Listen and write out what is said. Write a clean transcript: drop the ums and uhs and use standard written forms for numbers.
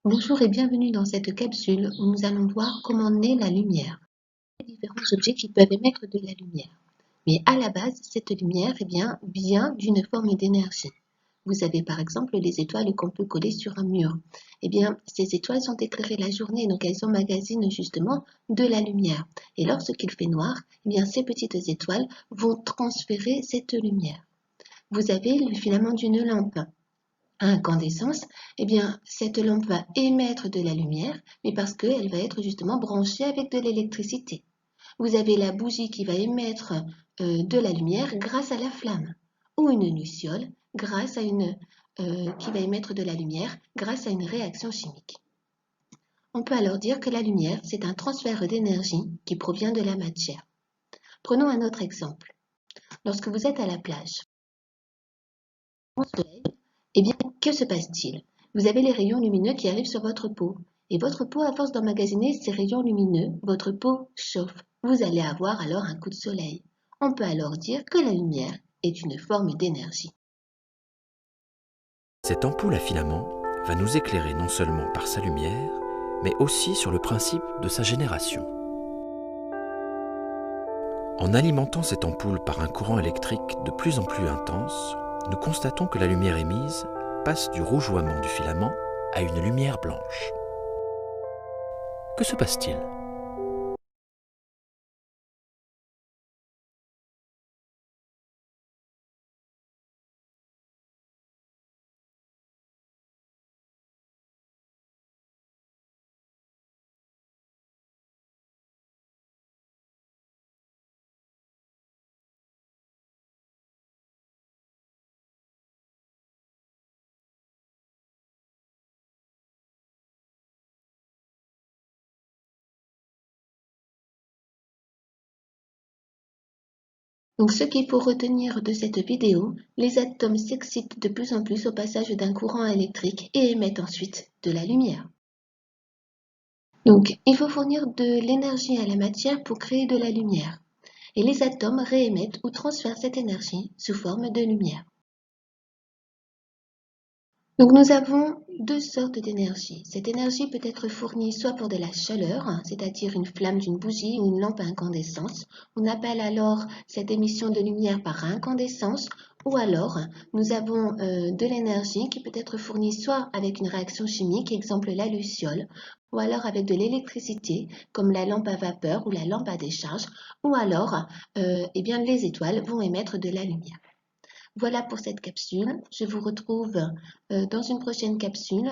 Bonjour et bienvenue dans cette capsule où nous allons voir comment naît la lumière. Il y a différents objets qui peuvent émettre de la lumière. Mais à la base, cette lumière vient d'une forme d'énergie. Vous avez par exemple les étoiles qu'on peut coller sur un mur. Ces étoiles sont éclairées la journée, donc elles emmagasinent justement de la lumière. Et lorsqu'il fait noir, ces petites étoiles vont transférer cette lumière. Vous avez le filament d'une lampe à incandescence, cette lampe va émettre de la lumière, mais parce qu'elle va être justement branchée avec de l'électricité. Vous avez la bougie qui va émettre de la lumière grâce à la flamme, ou une luciole qui va émettre de la lumière grâce à une réaction chimique. On peut alors dire que la lumière, c'est un transfert d'énergie qui provient de la matière. Prenons un autre exemple. Lorsque vous êtes à la plage, au soleil, que se passe-t-il? Vous avez les rayons lumineux qui arrivent sur votre peau. Et votre peau, à force d'emmagasiner ces rayons lumineux, votre peau chauffe. Vous allez avoir alors un coup de soleil. On peut alors dire que la lumière est une forme d'énergie. Cette ampoule à filament va nous éclairer non seulement par sa lumière, mais aussi sur le principe de sa génération. En alimentant cette ampoule par un courant électrique de plus en plus intense, nous constatons que la lumière émise passe du rougeoiement du filament à une lumière blanche. Que se passe-t-il? Donc ce qu'il faut retenir de cette vidéo, les atomes s'excitent de plus en plus au passage d'un courant électrique et émettent ensuite de la lumière. Donc il faut fournir de l'énergie à la matière pour créer de la lumière. Et les atomes réémettent ou transfèrent cette énergie sous forme de lumière. Donc nous avons deux sortes d'énergie. Cette énergie peut être fournie soit pour de la chaleur, c'est-à-dire une flamme d'une bougie ou une lampe à incandescence. On appelle alors cette émission de lumière par incandescence. Ou alors nous avons de l'énergie qui peut être fournie soit avec une réaction chimique, exemple la luciole, ou alors avec de l'électricité comme la lampe à vapeur ou la lampe à décharge, ou alors les étoiles vont émettre de la lumière. Voilà pour cette capsule. Je vous retrouve dans une prochaine capsule